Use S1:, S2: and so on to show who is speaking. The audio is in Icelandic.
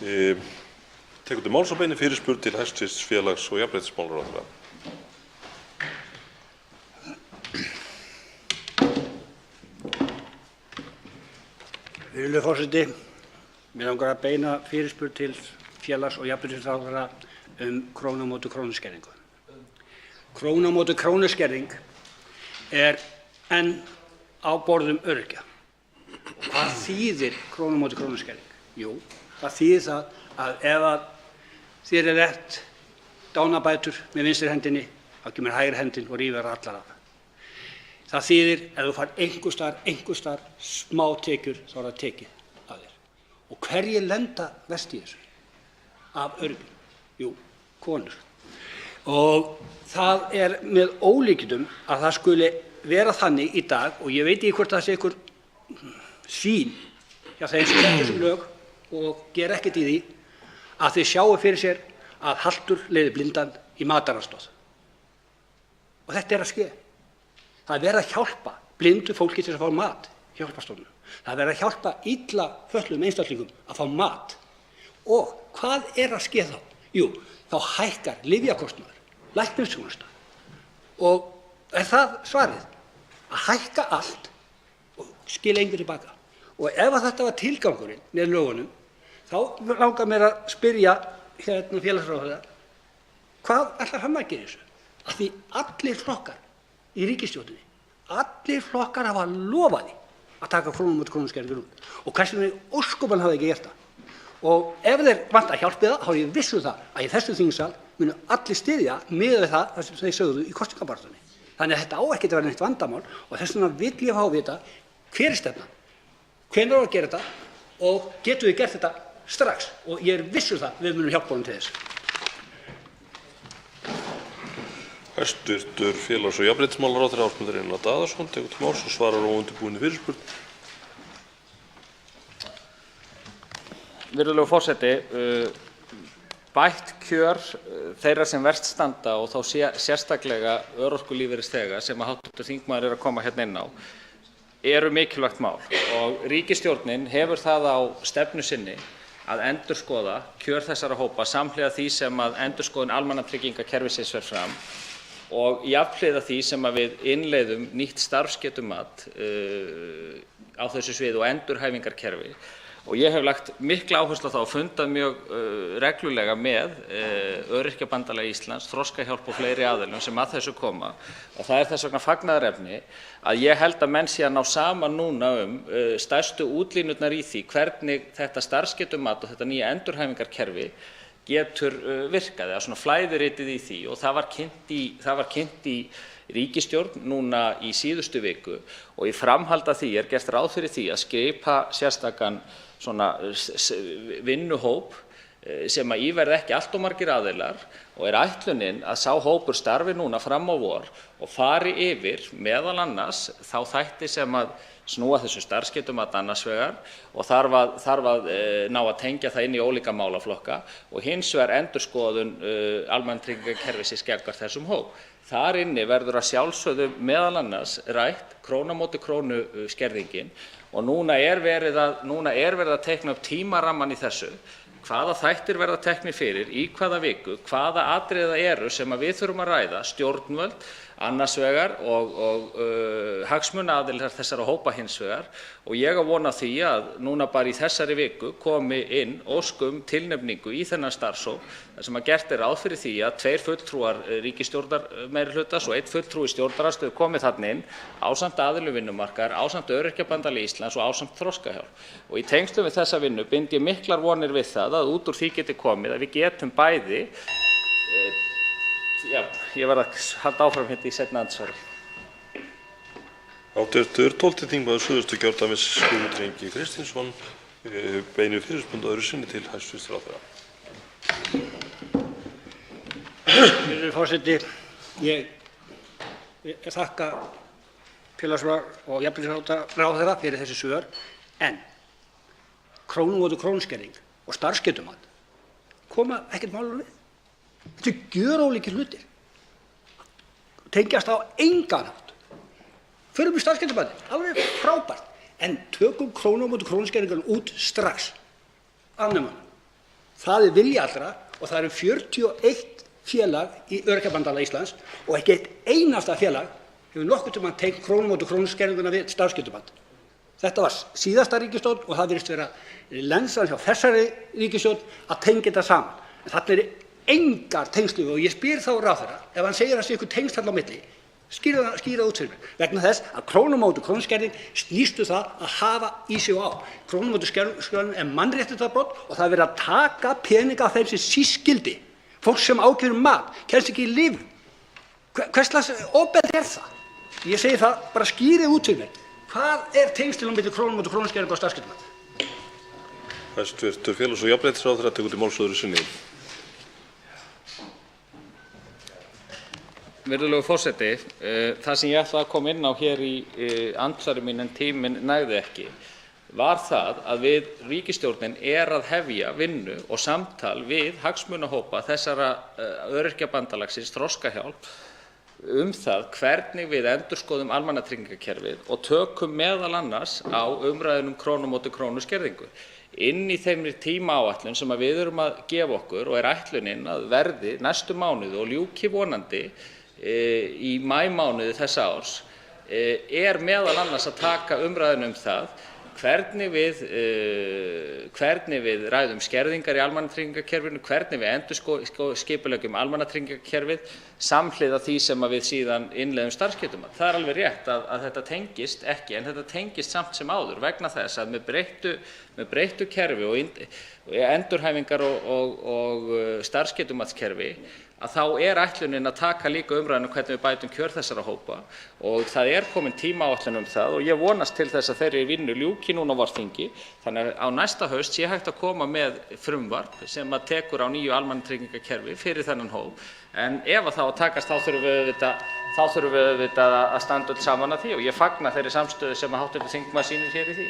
S1: Tekur til máls á beinni fyrirspurn til hæstv. Félags- og jafnréttismálaráðherra.
S2: Virðulegur forseti, mig langar að beina fyrirspurn til félags- og jafnréttisráðherra krónu á móti krónu-skerðingu. Krónu á móti krónu-skerðing enn á borðum öryrkja. Og hvað þýðir krónu á móti krónu-skerðing? Jú, það þýðir það að ef þér rétt dánarbætur með vinstri hendinni, þá kemur hægri hendin og rífur allar af. Það þýðir ef þú fær einhvers staðar smá tekjur, þá það tekið af þér. Og hverjir lenda verst í þessu af öryrkjum? Jú, konur. Og það með ólíkindum að það skuli vera þannig í dag, og ég veit ekki hvort það sé einhver sýn hjá þeim sem setja þessum lög og gera ekkert í því, að þið sjáu fyrir sér að haltur leiði blindan í mataraðstoð. Og þetta að ske. Það verið að hjálpa blindu fólki til að fá mat, hjálparstofnunum. Það verið að hjálpa illa fötluðum einstaklingum að fá mat. Og hvað að ske þá? Jú, þá hækkar lyfjakostnaður, læknisþjónusta. Og það svarið? Að hækka allt og skila engu tilbaka. Og ef þetta var tilgangurinn með lögunum, þá langar mér að spyrja félagsráðherra, hvað ætlar hann að gera í þessu? Af því allir flokkar í ríkisstjórninni, allir flokkar hafa lofað því að taka krónu á móti krónu-skerðingu út. Og hvers vegna í ósköpunum hafa ekki gert það? Og ef þeir vantar hjálp við það, þá er ég viss það að í þessum þingsal munu allir styðja miðað við það sem þeir sögðu í kosningabaráttunni. Þannig að þetta á ekkert að vera neitt vandamál og þess vegna vill ég fá að vita hver er stefnan, hvenær á að gera þetta og getum við gert þetta strax. Og ég er viss það að við munum hjálpa honum til þess.
S1: Hæstv. Félags- og jafnréttismálaráðherra Ásmundur Einar Daðason tekur til máls og svarar óundirbúinni fyrirspurn.
S3: Virðulegur forseti, bætt kjör þeirra sem verst standa og þá sérstaklega örorkulífeyrisþega sem hv. þingmaður að koma hérna inn á, eru mikilvægt mál og ríkisstjórnin hefur það á stefnu sinni að endurskoða kjör þessara hópa samhliða því sem að endurskoðun almannatryggingakerfisins fer fram og jafnhliða því sem að við innleiðum nýtt starfsgetumat á þessu sviði og endurhæfingarkerfi. Og ég hef lagt mikla áherslu á það og fundað mjög reglulega með Öryrkjabandalagi Íslands, Þroskahjálp og fleiri aðilum sem að þessu koma. Og það þess vegna fagnaðarefni að ég held að menn sé að ná saman núna stærstu útlínurnar í því hvernig þetta starfsgetumat og þetta nýja endurhæfingarkerfi getur virkað, eða svona flæðiritið í því. Og það var kynnt í ríkisstjórn núna í síðustu viku og í framhaldi af því gert ráð fyrir því að skipa sérstakan vinnuhóp sem að í verði ekki allt of margir aðilar og ætlunin að sá hópur starfi núna fram á vor og fari yfir meðal annars þá þætti sem að snúa þessu starfsgetumat annars vegar og þarf að ná að tengja það inn í ólíka málaflokka og hins vegar endurskoðun almannatryggingakerfisins gagnvart þessum hóp. Þar inni verður að sjálfsögðu meðal annars rætt krónu á móti krónu skerðingin og núna verið að teikna upp tímarammann í þessu, hvaða þættir verða teknir fyrir, í hvaða viku, hvaða atriði það eru sem að við þurfum að ræða, stjórnvöld annars vegar og hagsmunaaðilar þessara hópa hins vegar og ég á von á því að núna bara í þessari viku komi inn ósk tilnefningu í þennan starfshóp þar sem að gert ráð fyrir því að 2 fulltrúar ríkisstjórnarmeirihlutans og 1 fulltrúi stjórnarandstöðu komi þarna inn ásamt aðilum vinnumarkaðar, ásamt Öryrkjabandalagi Íslands og ásamt Þroskahjálp. Og í tengslum við þessa vinnu bind ég miklar vonir við það að út úr því geti komið að við getum bæði ég verð að halda áfram hérna í seinna andsvari.
S1: Hv. 12. þingmaður Suðurkjördæmis Guðmundur Ingi Kristinsson beinir fyrirspurn öðru sinni til hæstv. ráðherra.
S2: Virðulegur forseti, ég þakka félags- og jafnréttisráðherra fyrir þessi svör en krónu á móti krónu-skerðing og starfsgetumat koma ekkert máli við. Þetta gjörólíkir hlutir. Tengjast á engan hátt. Förum í starfsgetumatið, alveg frábært. En tökum krónu á móti krónu-skerðingunum út strax. Afnemum hana. Það er vilji allra og það eru 41 félag í Öryrkjabandalagi Íslands og ekki eitt einasta félag hefur nokkurn tímann tengt krónu á móti krónu skerðinguna við starfsgetummat. Þetta var síðasta ríkisstjórn og það virðist vera lensan hjá þessari ríkisstjórn að tengja þetta saman. En þarna eru engar tengsl og ég spyr þá ráðherra, ef hann segir að sé ykkur tengsl þarna á milli, skýra út fyrir mér. Vegna þess að krónu á móti krónu skerðing snýst það að hafa í sig og á. Krónu á móti skerðing er mannréttindabrot og það er verið að taka peninga af þeim sem síst skyldi. Fólk sem ákveður mat, kemst ekki í lyf. Hvers slags ofbeldi er það? Ég segi það, bara skýrið út fyrir mér. Hvað er tengslin á milli krónu á móti krónu skerðing og starfsgetumat?
S1: Hæstv. félags- og jafnréttisráðherra tekur til máls öðru sinni.
S3: Virðulegur forseti, það sem ég ætlaði að koma inn á hér í andsvari mínu en tíminn nægði ekki var það að ríkisstjórnin að hefja vinnu og samtal við hagsmunahópa þessara Öryrkjabandalagsins, Þroskahjálp, það hvernig við endurskoðum almannatryggingakerfið og tökum meðal annars á umræðunum krónu á móti krónu skerðingu. Inn í þeim tímaáætlun sem við erum að gefa okkur og ætlunin að verði næstu mánuði og ljúki vonandi í maímánuði þessa árs, meðal annars að taka umræðuna það hvernig við ræðum skerðingar í almannatryggingakerfinu, hvernig við endurskipuleggjum almannatryggingakerfið samhliða því sem við síðan innleiðum starfsgetumat. Það er alveg rétt að þetta tengist ekki, en þetta tengist samt sem áður vegna þess að með breyttu kerfi og endurhæfingar og starfsgetumatskerfi að þá ætlunin að taka líka umræðuna hvernig við bætum kjör þessara hópa og það komin tímaáætlun það og ég vonast til þess að þeirri vinnu ljúki núna á vorþingi þannig að á næsta haust sé hægt að koma með frumvarp sem að tekur á nýju almannatryggingakerfi fyrir þennan hóp en ef að það á að takast þá þurfum við auðvitað að standa öll saman að því og ég fagna þeirri samstöðu sem hv. þingmaður sýnir hér í því.